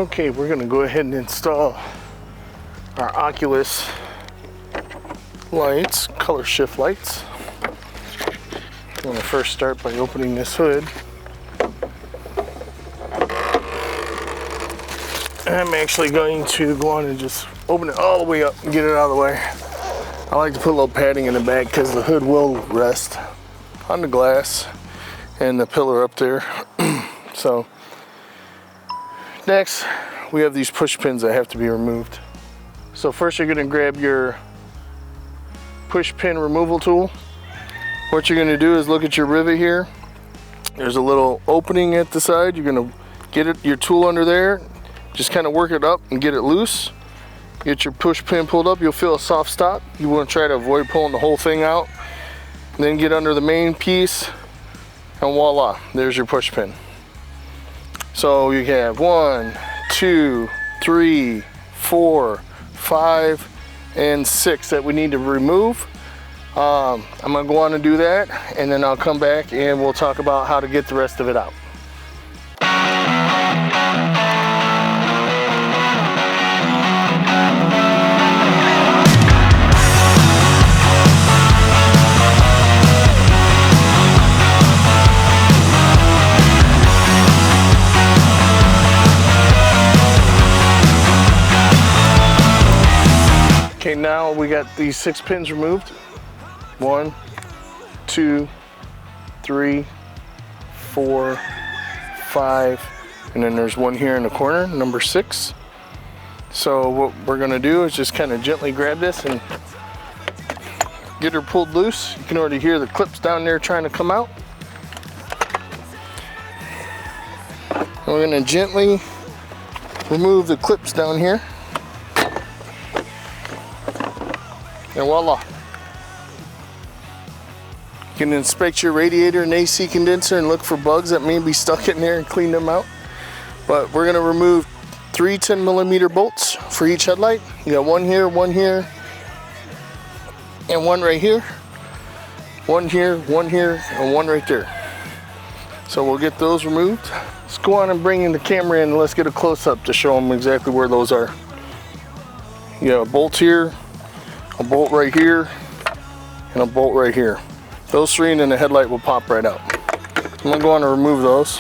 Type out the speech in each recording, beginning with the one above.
Okay, we're gonna go ahead and install our Oculus lights, color shift lights. I'm gonna first start by opening this hood. I'm actually going to go on and just open it all the way up and get it out of the way. I like to put a little padding in the back because the hood will rest on the glass and the pillar up there. So next we have these push pins that have to be removed. So first you're going to grab your push pin removal tool. What you're going to do is look at your rivet here. There's a little opening at the side. You're going to get your tool under there, just kind of work it up and get it loose. Get your push pin pulled up, you'll feel a soft stop. You want to try to avoid pulling the whole thing out. And then get under the main piece and voila, there's your push pin. So you have 1, 2, 3, 4, 5, and 6 that we need to remove. I'm gonna go on and do that, and then I'll come back and we'll talk about how to get the rest of it out. Okay, now we got these 6 pins removed. 1, 2, 3, 4, 5, and then there's one here in the corner, number 6. So what we're gonna do is just kind of gently grab this and get her pulled loose. You can already hear the clips down there trying to come out. And we're gonna gently remove the clips down here. And voila. You can inspect your radiator and AC condenser and look for bugs that may be stuck in there and clean them out. But we're gonna remove 3 10mm bolts for each headlight. You got one here, and one right here. One here, and one right there. So we'll get those removed. Let's go on and bring in the camera in and let's get a close-up to show them exactly where those are. You got a bolt here, a bolt right here, and a bolt right here. Those 3 and then the headlight will pop right out. I'm gonna go on and remove those.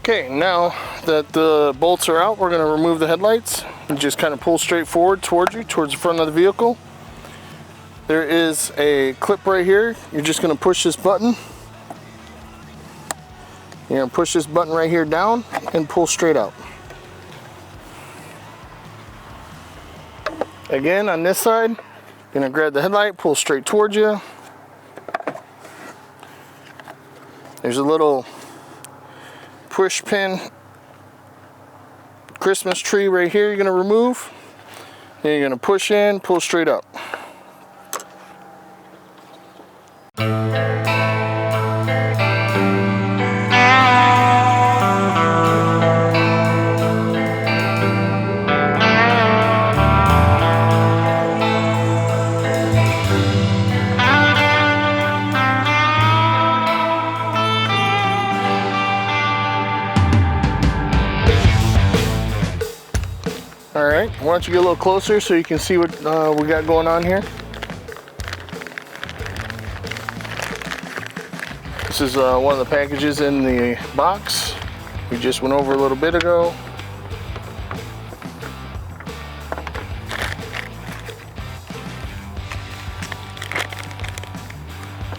Okay, now that the bolts are out, we're going to remove the headlights. You just kind of pull straight forward towards the front of the vehicle. There is a clip right here. You're just going to push this button. You're going to push this button right here down and pull straight out. Again, on this side, you're going to grab the headlight, pull straight towards you. There's a little push pin Christmas tree right here you're going to remove. Then you're going to push in, pull straight up. Alright, why don't you get a little closer so you can see what we got going on here. This is one of the packages in the box we just went over a little bit ago.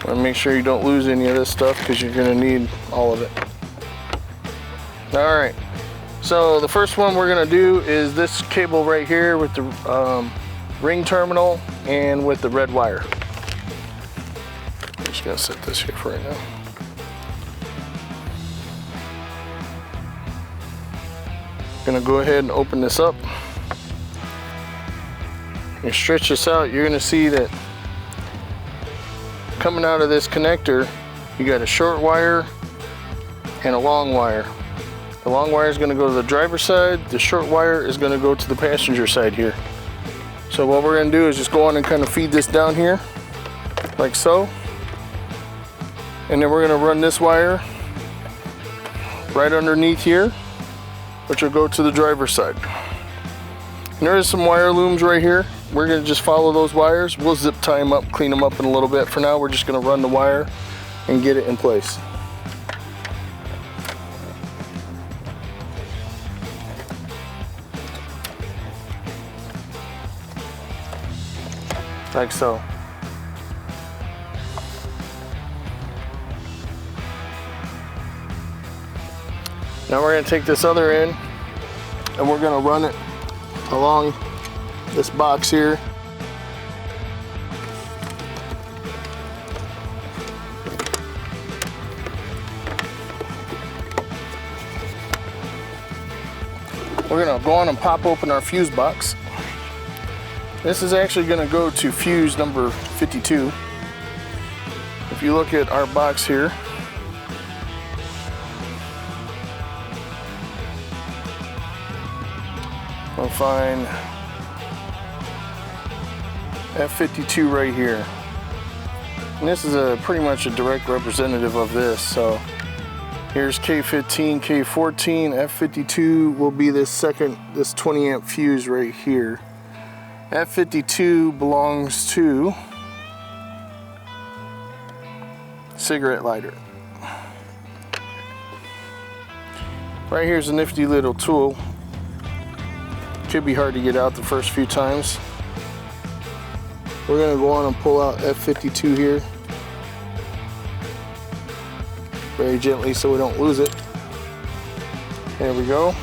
And make sure you don't lose any of this stuff because you're going to need all of it. Alright, so the first one we're going to do is this cable right here with the ring terminal and with the red wire. I'm just going to set this here for right now. Going to go ahead and open this up. You stretch this out, you're going to see that coming out of this connector, you got a short wire and a long wire. The long wire is going to go to the driver's side, the short wire is going to go to the passenger side here. So what we're going to do is just go on and kind of feed this down here, like so. And then we're going to run this wire right underneath here, which will go to the driver's side. And there is some wire looms right here. We're going to just follow those wires. We'll zip tie them up, clean them up in a little bit. For now, we're just going to run the wire and get it in place. Like so. Now we're going to take this other end and we're going to run it along this box here. We're going to go on and pop open our fuse box. This is actually going to go to fuse number 52. If you look at our box here, we'll find F52 right here. And this is pretty much a direct representative of this. So here's K15, K14, F52 will be this 20 amp fuse right here. F52 belongs to cigarette lighter. Right here's a nifty little tool. Could be hard to get out the first few times. We're going to go on and pull out F52 here very gently so we don't lose it. There we go.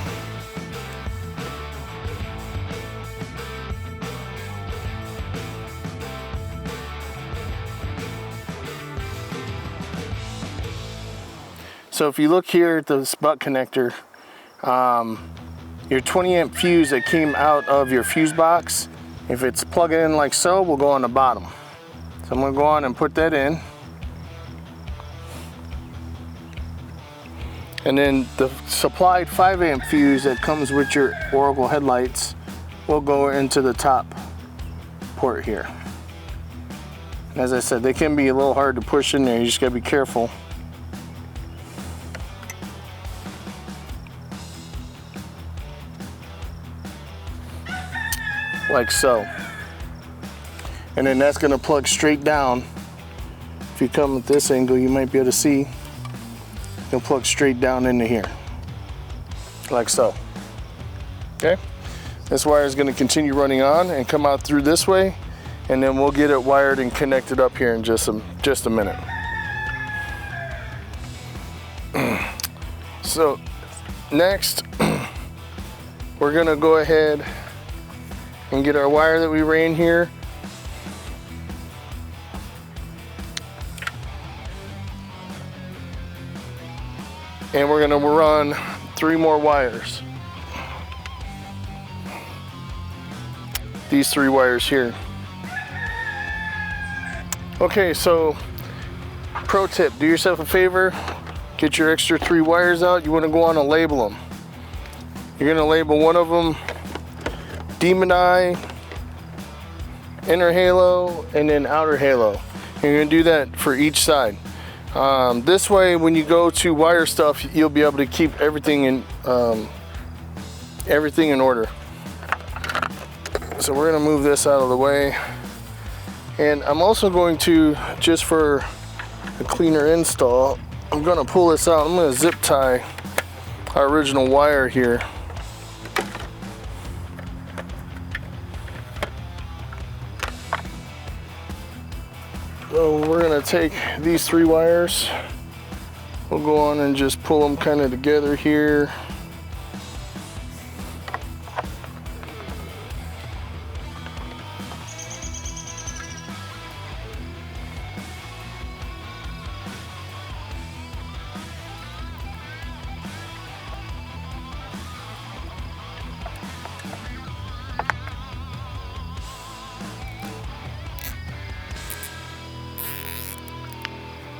So if you look here at this butt connector, your 20 amp fuse that came out of your fuse box, if it's plugged in like so, will go on the bottom. So I'm going to go on and put that in. And then the supplied 5 amp fuse that comes with your Oracle headlights will go into the top port here. As I said, they can be a little hard to push in there, you just got to be careful. Like so. And then that's going to plug straight down. If you come at this angle, you might be able to see. It'll plug straight down into here. Like so. Okay? This wire is going to continue running on and come out through this way, and then we'll get it wired and connected up here in just a minute. So next, we're going to go ahead and get our wire that we ran here. And we're going to run 3 more wires. These 3 wires here. Okay, so pro tip, do yourself a favor, get your extra 3 wires out. You want to go on and label them. You're going to label one of them Demon Eye, Inner Halo, and then Outer Halo. You're going to do that for each side. This way, when you go to wire stuff, you'll be able to keep everything in order. So we're going to move this out of the way. And I'm also going to, just for a cleaner install, I'm going to pull this out. I'm going to zip tie our original wire here. So we're gonna take these 3 wires. We'll go on and just pull them kind of together here.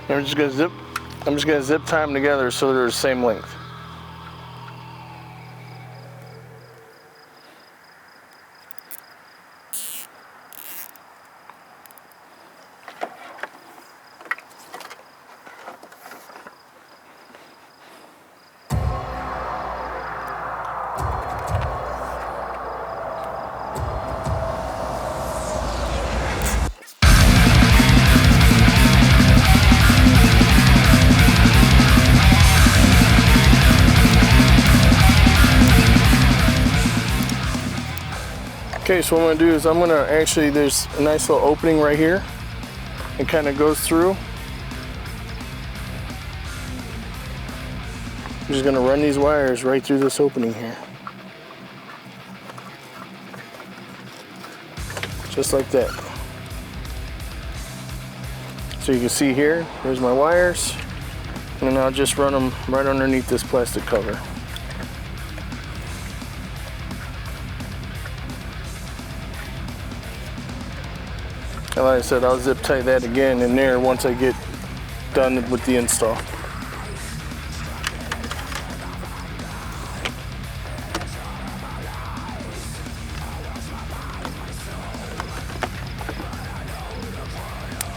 I'm just gonna zip tie them together so they're the same length. Okay, so what I'm gonna do is there's a nice little opening right here. It kind of goes through. I'm just gonna run these wires right through this opening here. Just like that. So you can see here, there's my wires. And then I'll just run them right underneath this plastic cover. And like I said, I'll zip tie that again in there once I get done with the install.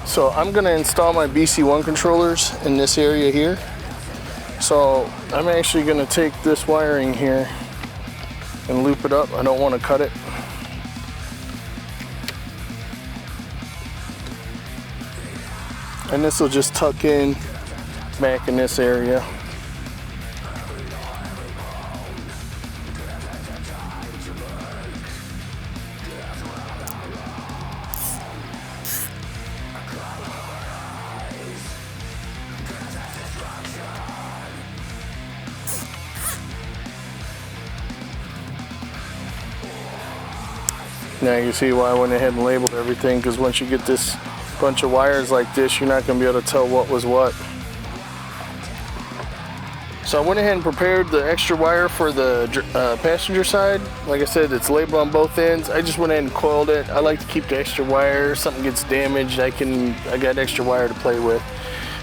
So I'm gonna install my BC1 controllers in this area here. So I'm actually gonna take this wiring here and loop it up. I don't want to cut it. And this will just tuck in back in this area. Now you can see why I went ahead and labeled everything, because once you get this bunch of wires like this, you're not going to be able to tell what was what. So I went ahead and prepared the extra wire for the passenger side. Like I said, it's labeled on both ends. I just went ahead and coiled it. I like to keep the extra wire. If something gets damaged, I got extra wire to play with.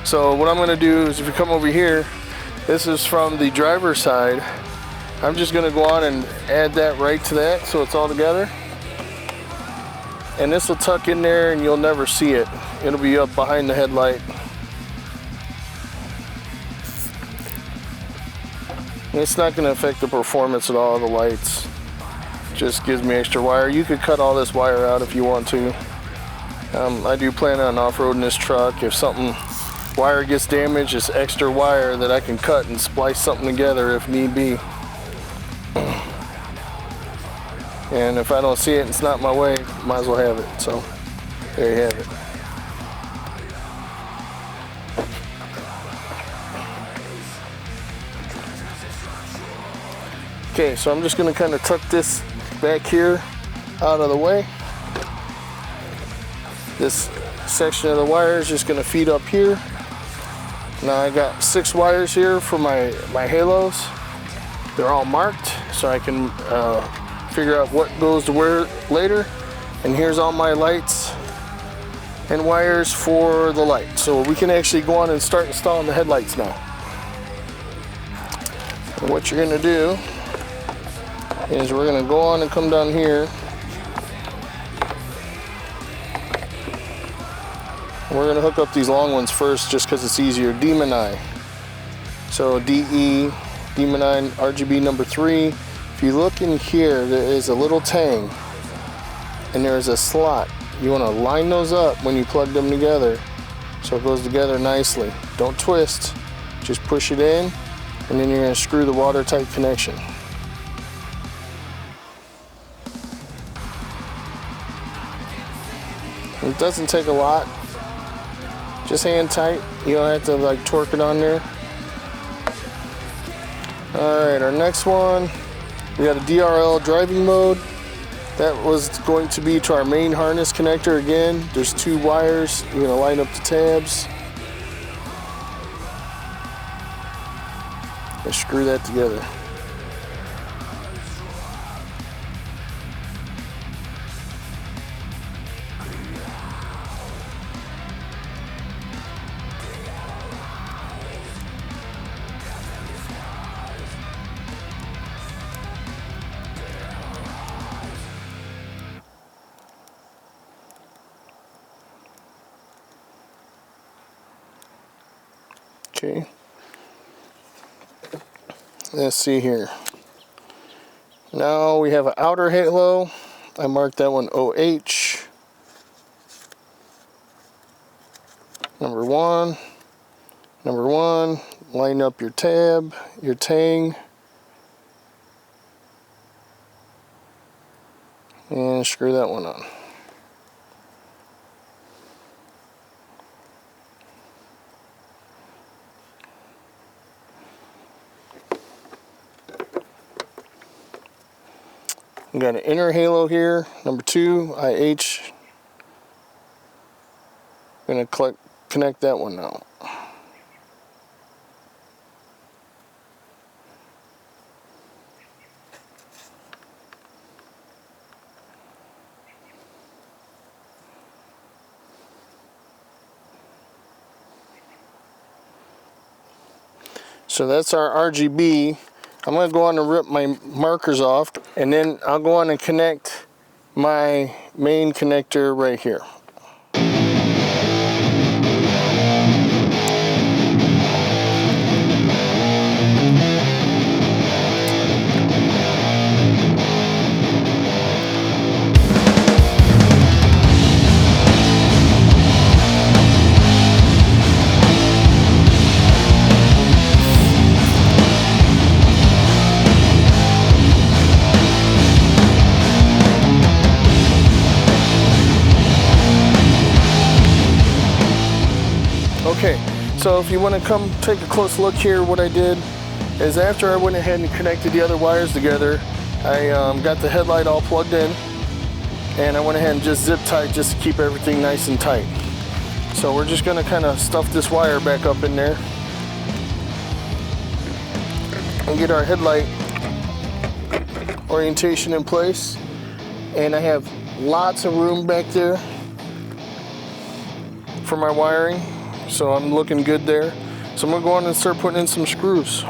So what I'm going to do is, if you come over here, this is from the driver's side. I'm just going to go on and add that right to that so it's all together. And this will tuck in there and you'll never see it. It'll be up behind the headlight. And it's not going to affect the performance at all of the lights. Just gives me extra wire. You could cut all this wire out if you want to. I do plan on off-roading this truck. If wire gets damaged, it's extra wire that I can cut and splice something together if need be. And if I don't see it and it's not my way, might as well have it. So there you have it. Okay, so I'm just going to kind of tuck this back here out of the way. This section of the wire is just going to feed up here. Now I got 6 wires here for my halos. They're all marked so I can figure out what goes to where later. And here's all my lights and wires for the light. So we can actually go on and start installing the headlights now. And what you're going to do is we're going to go on and come down here. We're going to hook up these long ones first just because it's easier. Demon Eye. So DE, Demon Eye RGB number 3. If you look in here, there is a little tang and there's a slot. You want to line those up when you plug them together so it goes together nicely. Don't twist, just push it in, and then you're going to screw the watertight connection. It doesn't take a lot. Just hand tight. You don't have to like torque it on there. Alright, our next one, we got a DRL driving mode. That was going to be to our main harness connector again. There's 2 wires. You're going to line up the tabs. And screw that together. Okay, let's see here. Now we have an outer halo. I marked that one OH. Number one, line up your tab, your tang, and screw that one on. We got an inner halo here, number 2, IH. I'm going to connect that one now. So that's our RGB. I'm going to go on and rip my markers off, and then I'll go on and connect my main connector right here. Okay, so if you want to come take a close look here, what I did is after I went ahead and connected the other wires together, I got the headlight all plugged in, and I went ahead and just zip tied just to keep everything nice and tight. So we're just going to kind of stuff this wire back up in there and get our headlight orientation in place. And I have lots of room back there for my wiring. So I'm looking good there. So I'm going to go on and start putting in some screws.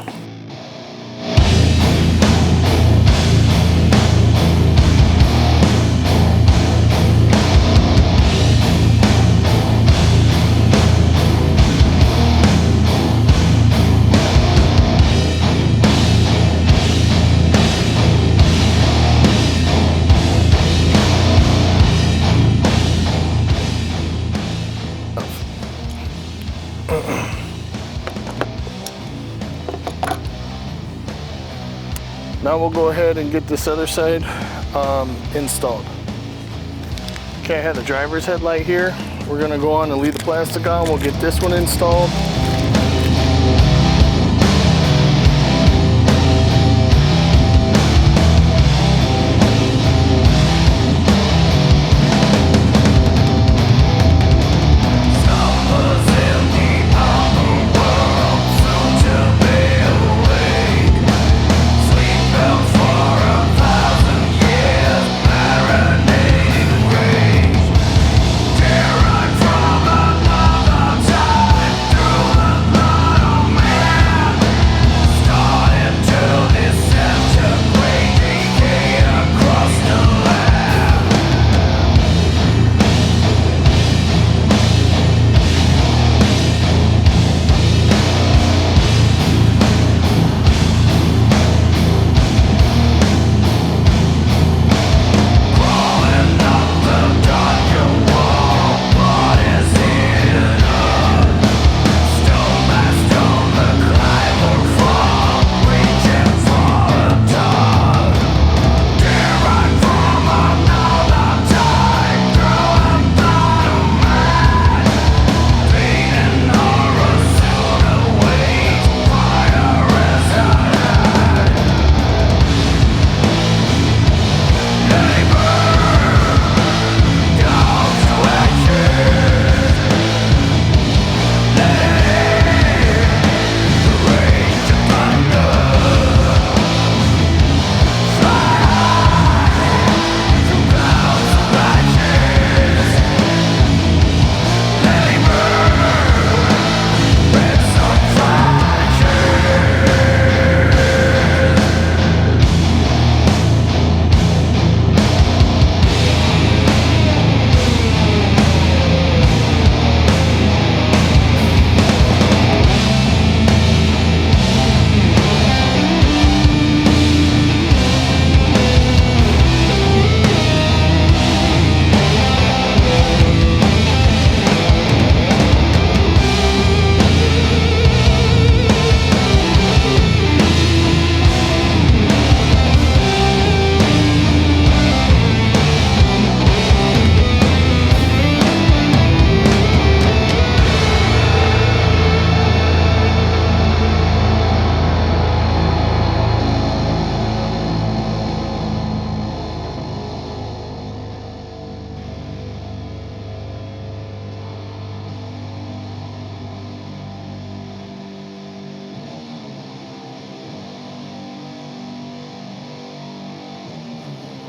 Now we'll go ahead and get this other side installed. Okay, I have the driver's headlight here. We're gonna go on and leave the plastic on. We'll get this one installed. Through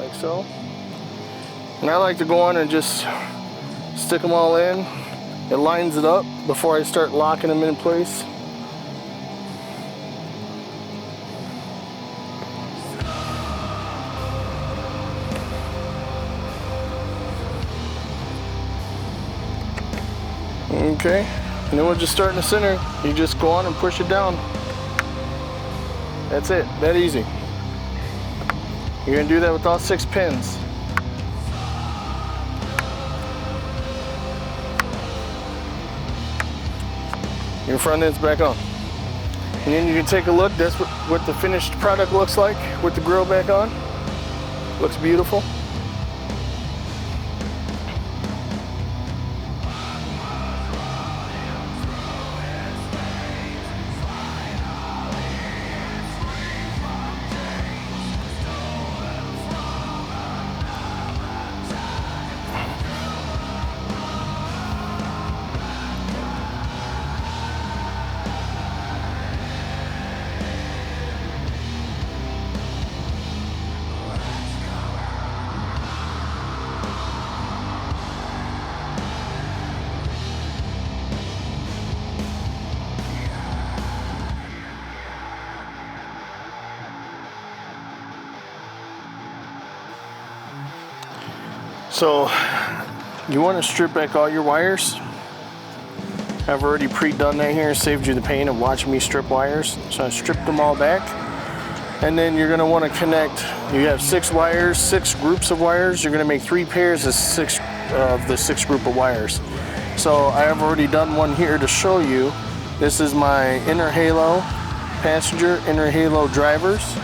like so. And I like to go on and just stick them all in. It lines it up before I start locking them in place. Okay, and then we'll just start in the center. You just go on and push it down. That's it, that easy. You're gonna do that with all 6 pins. Your front end's back on. And then you can take a look. That's what the finished product looks like with the grill back on. Looks beautiful. So you want to strip back all your wires. I've already pre-done that here, saved you the pain of watching me strip wires. So I stripped them all back. And then you're going to want to connect, you have 6 wires, 6 groups of wires. You're going to make 3 pairs of the 6 group of wires. So I have already done one here to show you. This is my inner halo passenger, inner halo drivers.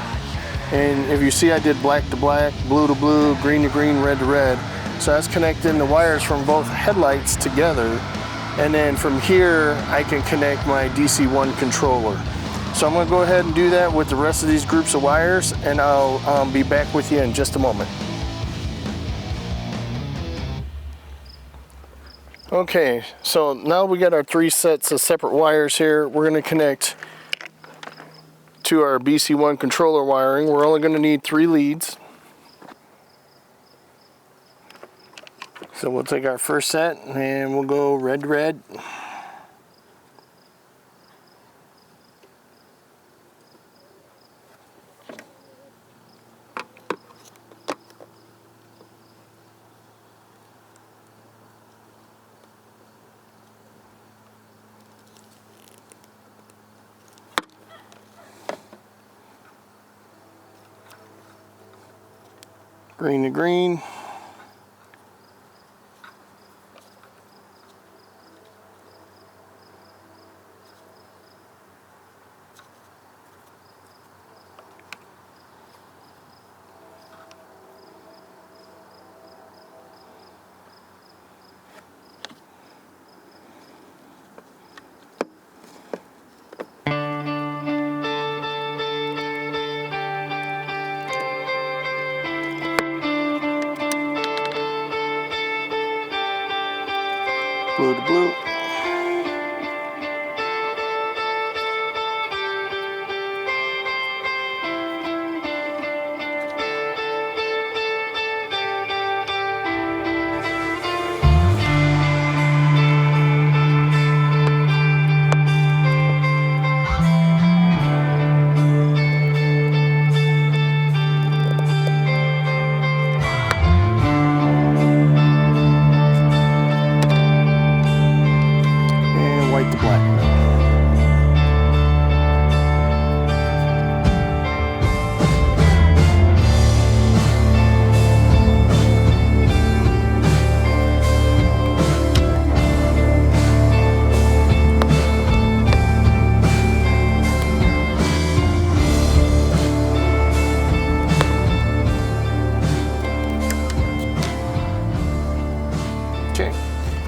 And if you see, I did black to black, blue to blue, green to green, red to red. So that's connecting the wires from both headlights together. And then from here, I can connect my DC-1 controller. So I'm gonna go ahead and do that with the rest of these groups of wires, and I'll be back with you in just a moment. Okay, so now we got our 3 sets of separate wires here. We're gonna connect to our BC1 controller wiring. We're only gonna need 3 leads. So we'll take our first set and we'll go red to red. Green to green. Blue to blue.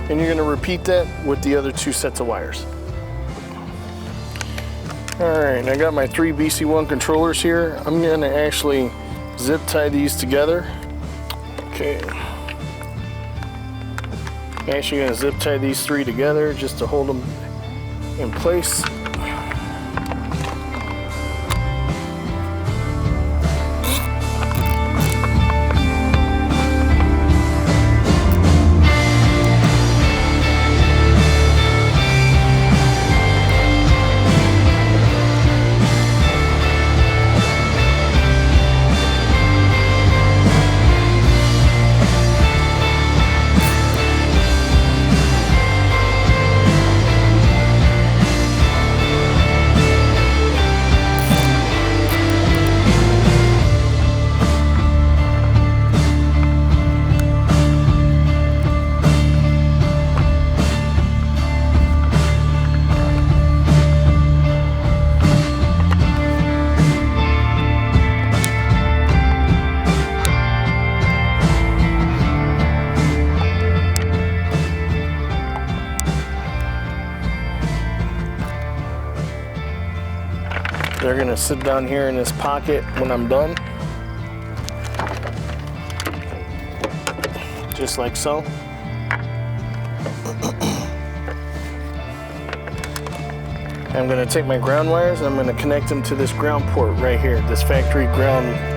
And you're going to repeat that with the other 2 sets of wires. Alright, I got my 3 BC1 controllers here. I'm going to actually zip tie these together. Okay. I'm actually going to zip tie these 3 together just to hold them in place. They're gonna sit down here in this pocket when I'm done. Just like so. I'm going to take my ground wires and I'm going to connect them to this ground port right here, this factory ground.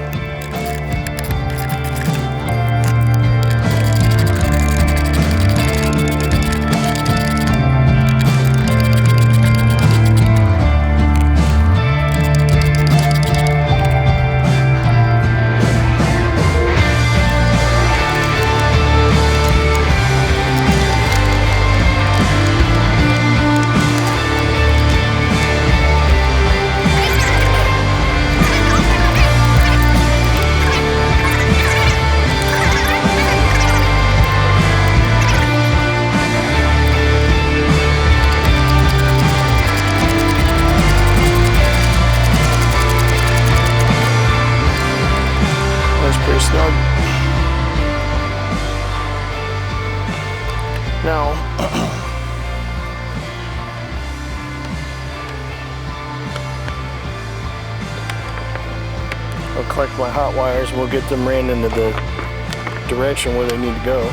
Snug. Now, I'll collect my hot wires and we'll get them ran into the direction where they need to go.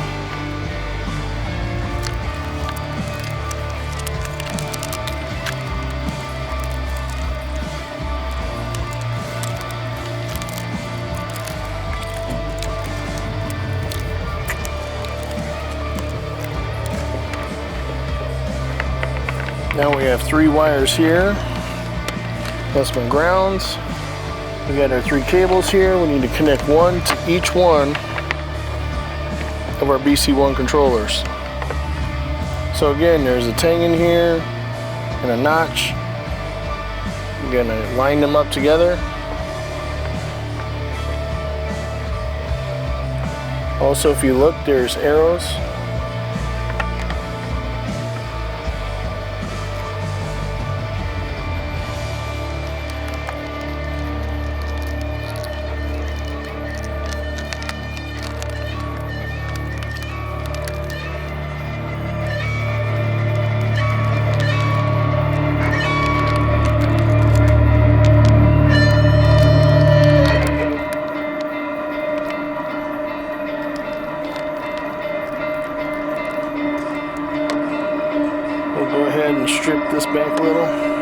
Now we have 3 wires here. That's my grounds. We got our 3 cables here. We need to connect one to each one of our BC1 controllers. So again, there's a tang in here and a notch. I'm gonna line them up together. Also, if you look, there's arrows. Go ahead and strip this back a little.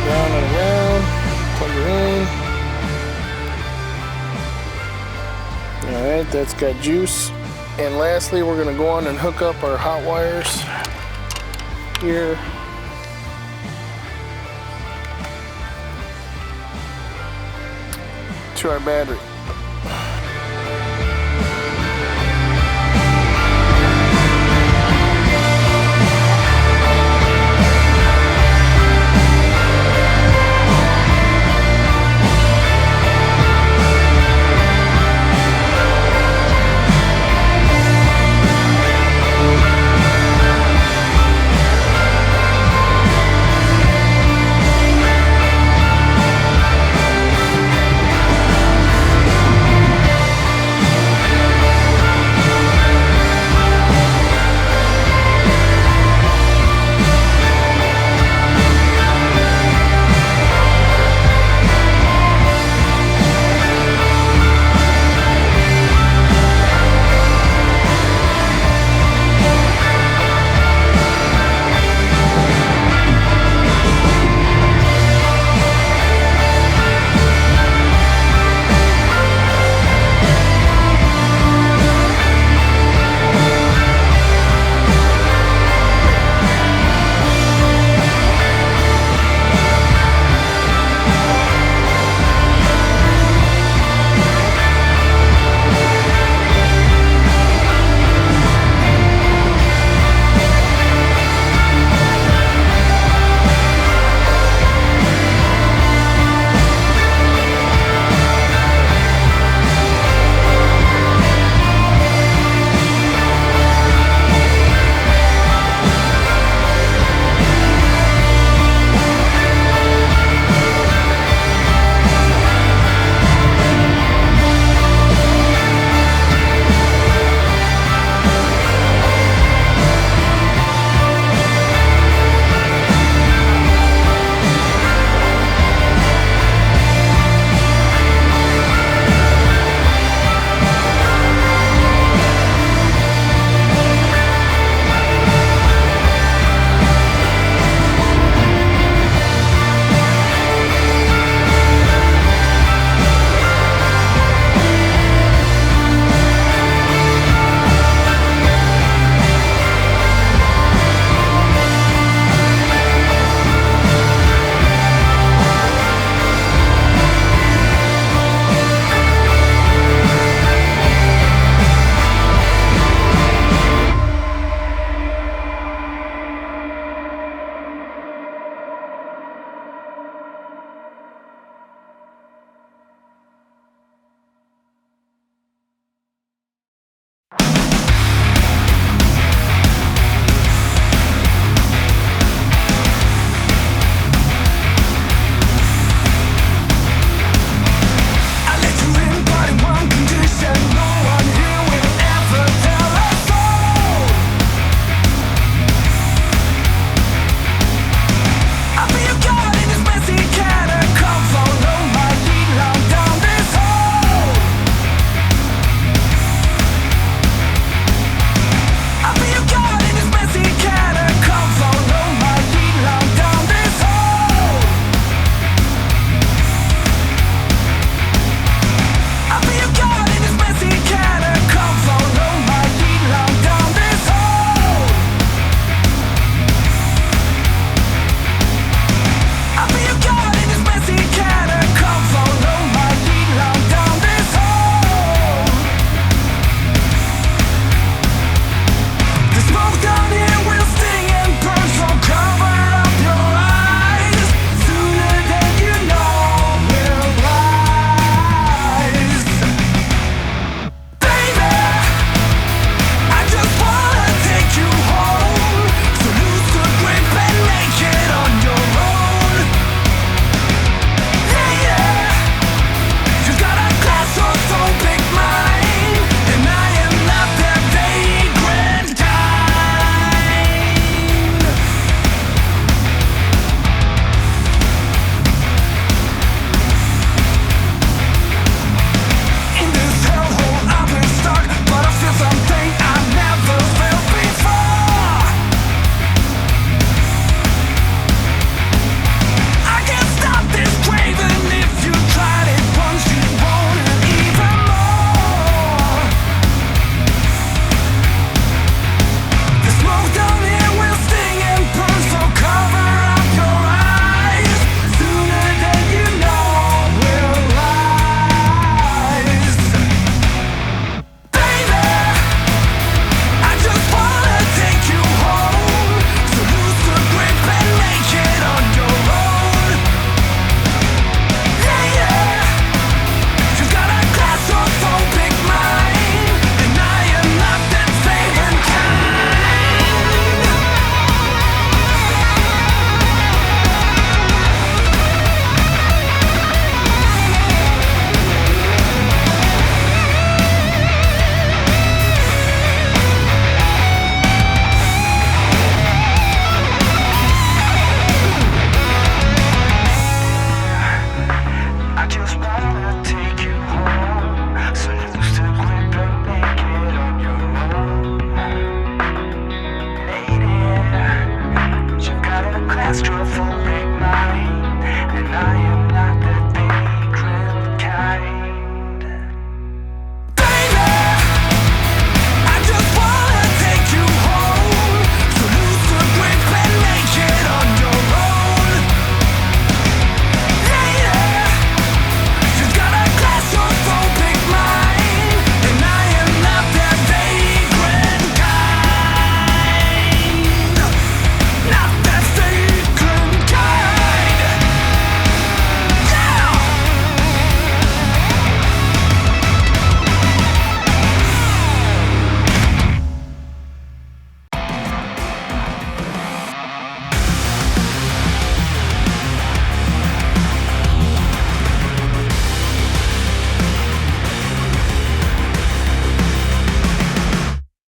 Round and around, plug it in. Alright, that's got juice. And lastly, we're going to go on and hook up our hot wires here. To our battery.